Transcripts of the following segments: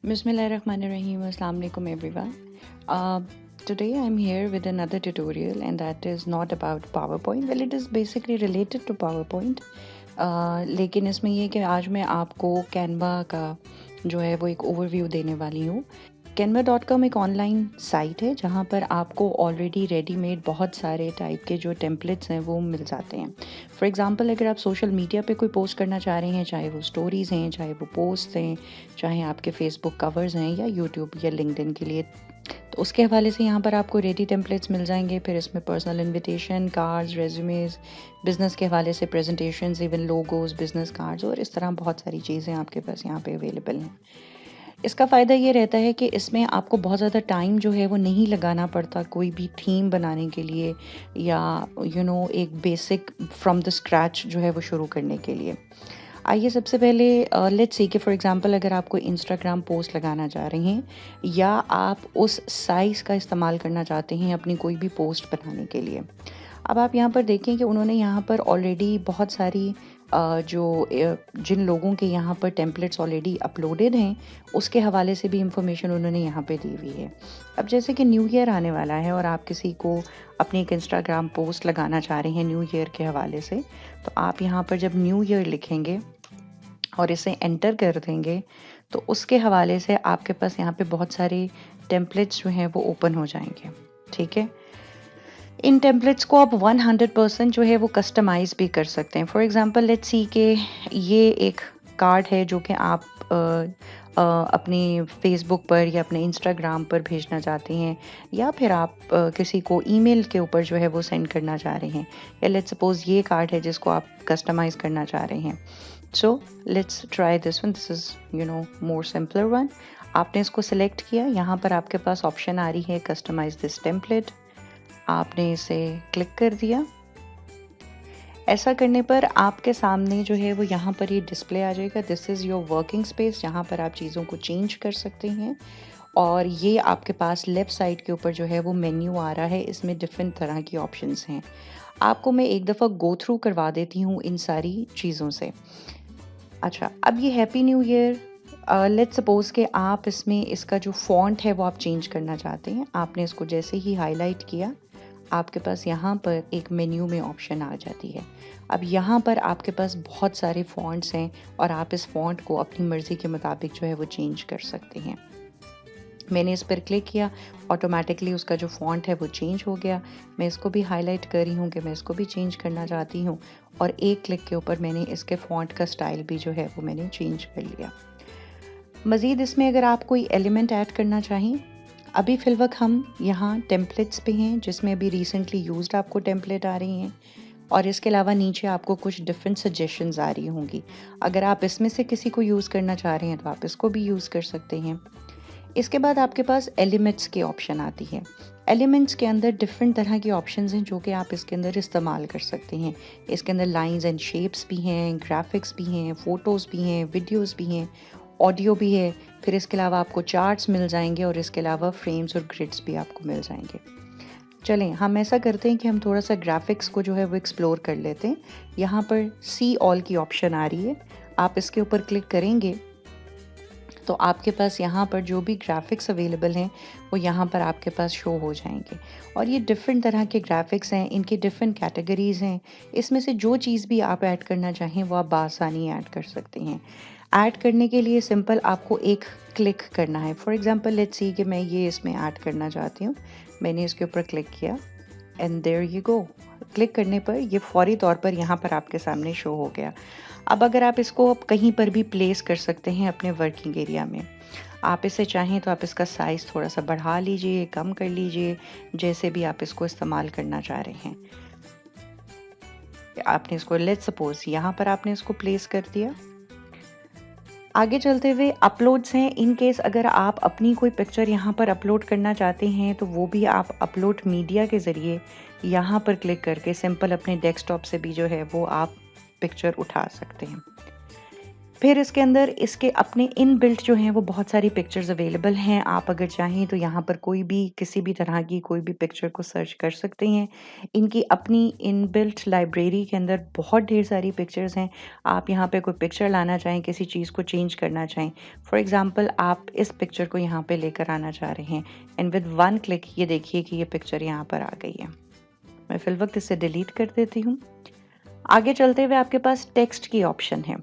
Bismillahirrahmanirrahim. Assalamu alaikum everyone. Today I'm here with another tutorial and that is not about PowerPoint. Well, it is basically related to PowerPoint. लेकिन इसमें ये कि आज मैं आपको Canva का जो है वो एक ओवरव्यू देने वाली हूँ। canva.com एक ऑनलाइन साइट है जहाँ पर आपको ऑलरेडी रेडीमेड बहुत सारे टाइप के जो टेम्पलेट्स हैं वो मिल जाते हैं। फॉर एग्जांपल अगर आप सोशल मीडिया पे कोई पोस्ट करना चाह रहे हैं, चाहे वो स्टोरीज़ हैं, चाहे वो पोस्ट हैं, चाहे आपके फेसबुक कवर्स हैं या यूट्यूब या लिंक्डइन के लिए, तो उसके हवाले से यहाँ पर आपको रेडी टेम्पलेट्स मिल जाएंगे। फिर इसमें personal invitation cards, resumes, business के हवाले से presentations, even logos, business cards और इस तरह बहुत सारी चीज़ें आपके पास यहाँ पे अवेलेबल हैं। इसका फ़ायदा ये रहता है कि इसमें आपको बहुत ज़्यादा टाइम जो है वो नहीं लगाना पड़ता कोई भी थीम बनाने के लिए या एक बेसिक फ्रॉम द स्क्रैच जो है वो शुरू करने के लिए। आइए सबसे पहले लेट्स सी कि फॉर एग्जांपल अगर आप कोई इंस्टाग्राम पोस्ट लगाना चाह रहे हैं या आप उस साइज़ का इस्तेमाल करना चाहते हैं अपनी कोई भी पोस्ट बनाने के लिए। अब आप यहाँ पर देखें कि उन्होंने यहाँ पर ऑलरेडी बहुत सारी जिन लोगों के यहाँ पर टेम्पलेट्स ऑलरेडी अपलोडेड हैं उसके हवाले से भी इंफॉर्मेशन उन्होंने यहाँ पे दी हुई है। अब जैसे कि न्यू ईयर आने वाला है और आप किसी को अपनी एक इंस्टाग्राम पोस्ट लगाना चाह रहे हैं न्यू ईयर के हवाले से, तो आप यहाँ पर जब न्यू ईयर लिखेंगे और इसे एंटर कर देंगे तो उसके हवाले से आपके पास यहाँ पे बहुत सारे टेम्पलेट्स जो हैं वो ओपन हो जाएंगे। ठीक है, इन टेम्पलेट्स को आप 100% जो है वो कस्टमाइज़ भी कर सकते हैं। फॉर एग्जांपल लेट्स सी के ये एक कार्ड है जो कि आप अपने फेसबुक पर या अपने इंस्टाग्राम पर भेजना चाहते हैं या फिर आप किसी को ईमेल के ऊपर जो है वो सेंड करना चाह रहे हैं, या लेट्स सपोज ये कार्ड है जिसको आप कस्टमाइज़ करना चाह रहे हैं। So let's try this one, this is more simpler one. आपने इसको सिलेक्ट किया, यहाँ पर आपके पास ऑप्शन आ रही है कस्टमाइज दिस टेम्पलेट। आपने इसे क्लिक कर दिया। ऐसा करने पर आपके सामने जो है वो यहाँ पर ये डिस्प्ले आ जाएगा, this is your working space, जहाँ पर आप चीज़ों को चेंज कर सकते हैं। और ये आपके पास लेफ़्ट साइड के ऊपर जो है वो मेन्यू आ रहा है, इसमें डिफरेंट तरह की ऑप्शंस हैं। आपको मैं एक दफ़ा गो थ्रू करवा देती हूँ इन सारी चीज़ों से। अच्छा, अब ये happy new year, let's suppose कि आप इसमें इसका जो फ़ॉन्ट है वो आप चेंज करना चाहते हैं। आपने इसको जैसे ही हाईलाइट किया, आपके पास यहाँ पर एक मेन्यू में ऑप्शन आ जाती है। अब यहाँ पर आपके पास बहुत सारे फ़ॉन्ट्स हैं और आप इस फ़ॉन्ट को अपनी मर्ज़ी के मुताबिक जो है वो चेंज कर सकते हैं। मैंने इस पर क्लिक किया, ऑटोमेटिकली उसका जो फ़ॉन्ट है वो चेंज हो गया। मैं इसको भी हाईलाइट कर रही हूँ कि मैं इसको भी चेंज करना चाहती हूँ और एक क्लिक के ऊपर मैंने इसके फ़ॉन्ट का स्टाइल भी जो है वो मैंने चेंज कर लिया। मज़ीद इसमें अगर आप कोई एलिमेंट ऐड करना चाहें, अभी फ़िलवक़्त हम यहाँ टेम्पलेट्स पे हैं जिसमें अभी रिसेंटली यूज्ड आपको टेम्पलेट आ रही हैं और इसके अलावा नीचे आपको कुछ डिफरेंट सजेशंस आ रही होंगी। अगर आप इसमें से किसी को यूज़ करना चाह रहे हैं तो आप इसको भी यूज़ कर सकते हैं। इसके बाद आपके पास एलिमेंट्स की ऑप्शन आती है। एलिमेंट्स के अंदर डिफरेंट तरह के ऑप्शंस हैं जो कि आप इसके अंदर इस्तेमाल कर सकते हैं। इसके अंदर लाइंस एंड शेप्स भी हैं, ग्राफिक्स भी हैं, फ़ोटोज़ भी हैं, वीडियोज़ भी हैं, ऑडियो भी है। फिर इसके अलावा आपको चार्ट्स मिल जाएंगे और इसके अलावा फ्रेम्स और ग्रिड्स भी आपको मिल जाएंगे। चलें हम ऐसा करते हैं कि हम थोड़ा सा ग्राफिक्स को जो है वो एक्सप्लोर कर लेते हैं। यहाँ पर सी ऑल की ऑप्शन आ रही है, आप इसके ऊपर क्लिक करेंगे तो आपके पास यहाँ पर जो भी ग्राफिक्स अवेलेबल हैं वो यहाँ पर आपके पास शो हो जाएंगे। और ये डिफरेंट तरह के ग्राफिक्स हैं, इनकी डिफरेंट कैटेगरीज़ हैं। इसमें से जो चीज़ भी आप ऐड करना चाहें वो आप बासानी ऐड कर सकते हैं। ऐड करने के लिए सिंपल आपको एक क्लिक करना है। फॉर एग्जांपल लेट्स सी कि मैं ये इसमें ऐड करना चाहती हूँ। मैंने इसके ऊपर क्लिक किया and there you go. Click करने पर ये फौरी तौर पर यहाँ पर आपके सामने शो हो गया। अब अगर आप इसको कहीं पर भी प्लेस कर सकते हैं अपने वर्किंग एरिया में। आप इसे चाहें तो आप इसका साइज़ थोड़ा सा बढ़ा लीजिए, कम कर लीजिए, जैसे भी आप इसको इस्तेमाल करना चाह रहे हैं। आपने इसको लेट्स सपोज यहाँ पर आपने इसको प्लेस कर दिया। आगे चलते हुए अपलोड्स हैं। इन केस अगर आप अपनी कोई पिक्चर यहाँ पर अपलोड करना चाहते हैं तो वो भी आप अपलोड मीडिया के ज़रिए यहाँ पर क्लिक करके सिंपल अपने डेस्कटॉप से भी जो है वो आप पिक्चर उठा सकते हैं। फिर इसके अंदर इसके अपने इनबिल्ट जो हैं वो बहुत सारी पिक्चर्स अवेलेबल हैं। आप अगर चाहें तो यहाँ पर कोई भी किसी भी तरह की कोई भी पिक्चर को सर्च कर सकते हैं। इनकी अपनी इनबिल्ट लाइब्रेरी के अंदर बहुत ढेर सारी पिक्चर्स हैं। आप यहाँ पे कोई पिक्चर लाना चाहें, किसी चीज़ को चेंज करना चाहें, फॉर एग्ज़ाम्पल आप इस पिक्चर को यहाँ पे लेकर आना चाह रहे हैं एंड विद वन क्लिक ये देखिए कि ये पिक्चर यहाँ पर आ गई है। मैं फिलवक्त इसे डिलीट कर देती हूँ। आगे चलते हुए आपके पास टेक्स्ट की ऑप्शन है।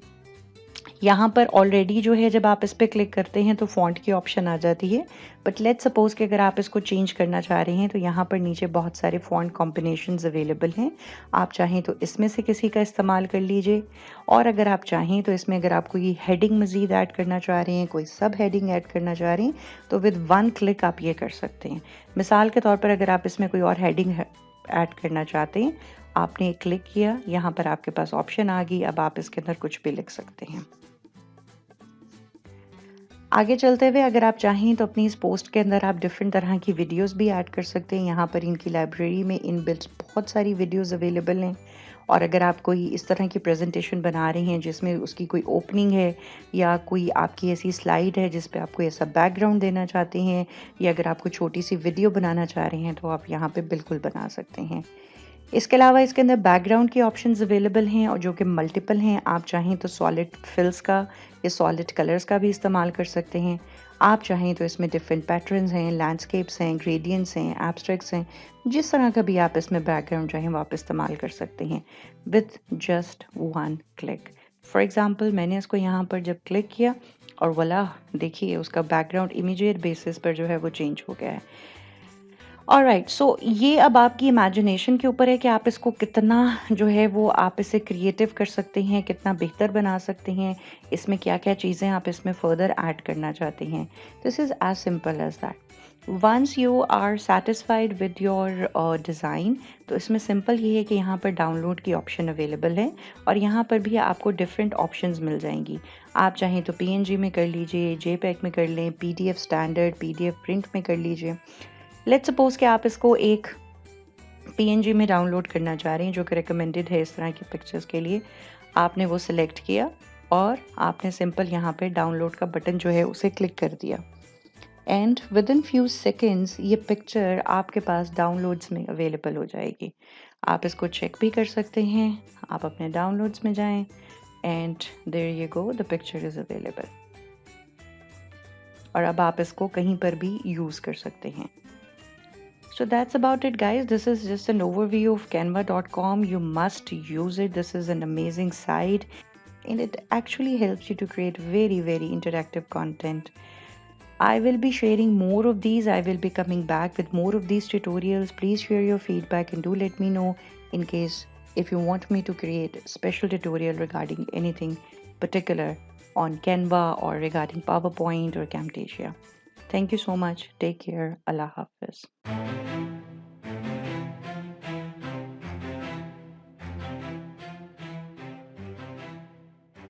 यहाँ पर ऑलरेडी जो है जब आप इस पर क्लिक करते हैं तो फॉन्ट की ऑप्शन आ जाती है, बट लेट्स सपोज कि अगर आप इसको चेंज करना चाह रहे हैं तो यहाँ पर नीचे बहुत सारे फॉन्ट कॉम्बिनेशंस अवेलेबल हैं। आप चाहें तो इसमें से किसी का इस्तेमाल कर लीजिए, और अगर आप चाहें तो इसमें अगर आप कोई हेडिंग मज़ीद ऐड करना चाह रहे हैं, कोई सब हेडिंग ऐड करना चाह रहे हैं तो विद वन क्लिक आप ये कर सकते हैं। मिसाल के तौर पर अगर आप इसमें कोई और हेडिंग ऐड करना चाहते हैं, आपने क्लिक किया, यहाँ पर आपके पास ऑप्शन आ गई, अब आप इसके अंदर कुछ भी लिख सकते हैं। आगे चलते हुए अगर आप चाहें तो अपनी इस पोस्ट के अंदर आप डिफरेंट तरह की वीडियोस भी ऐड कर सकते हैं। यहाँ पर इनकी लाइब्रेरी में इनबिल्ट बहुत सारी वीडियोस अवेलेबल हैं, और अगर आप कोई इस तरह की प्रेजेंटेशन बना रहे हैं जिसमें उसकी कोई ओपनिंग है या कोई आपकी ऐसी स्लाइड है जिस पे आप कोई ऐसा बैकग्राउंड देना चाहते हैं, या अगर आप कोई छोटी सी वीडियो बनाना चाह रहे हैं तो आप यहाँ पे बिल्कुल बना सकते हैं। इसके अलावा इसके अंदर बैकग्राउंड के ऑप्शंस अवेलेबल हैं और जो कि मल्टीपल हैं। आप चाहें तो सॉलिड फिल्स का या सॉलिड कलर्स का भी इस्तेमाल कर सकते हैं। आप चाहें तो इसमें डिफरेंट पैटर्न्स हैं, लैंडस्केप्स हैं, ग्रेडियंट्स हैं, एब्स्ट्रैक्ट्स हैं, जिस तरह का भी आप इसमें बैकग्राउंड चाहें वो आप इस्तेमाल कर सकते हैं with just one click. For example मैंने इसको यहाँ पर जब क्लिक किया और वाला देखिए उसका बैकग्राउंड इमीडिएट बेसिस पर जो है वो चेंज हो गया है। ऑलराइट, सो ये अब आपकी इमेजिनेशन के ऊपर है कि आप इसको कितना जो है वो आप इसे क्रिएटिव कर सकते हैं, कितना बेहतर बना सकते हैं, इसमें क्या क्या चीज़ें आप इसमें फर्दर ऐड करना चाहते हैं। This is as simple as that. Once you are satisfied with your design, तो इसमें सिंपल ये है कि यहाँ पर डाउनलोड की ऑप्शन अवेलेबल है और यहाँ पर भी आपको डिफरेंट ऑप्शंस मिल जाएंगी। आप चाहें तो PNG में कर लीजिए, JPEG में कर लें, PDF स्टैंडर्ड, PDF प्रिंट में कर लीजिए। लेट्स सपोज कि आप इसको एक PNG में डाउनलोड करना चाह रहे हैं जो कि रिकमेंडेड है इस तरह की पिक्चर्स के लिए। आपने वो सिलेक्ट किया और आपने सिंपल यहाँ पे डाउनलोड का बटन जो है उसे क्लिक कर दिया, and with in few seconds ये पिक्चर आपके पास डाउनलोड्स में अवेलेबल हो जाएगी। आप इसको चेक भी कर सकते हैं। आप अपने डाउनलोड्स में जाएं and there you go, the picture is available. और अब आप इसको कहीं पर भी यूज़ कर सकते हैं। So that's about it, guys. This is just an overview of canva.com. You must use it. This is an amazing site and it actually helps you to create very, very interactive content. I will be sharing more of these. I will be coming back with more of these tutorials. Please share your feedback and do let me know in case if you want me to create a special tutorial regarding anything particular on Canva or regarding PowerPoint or Camtasia. Thank you so much. Take care. Allah Hafiz.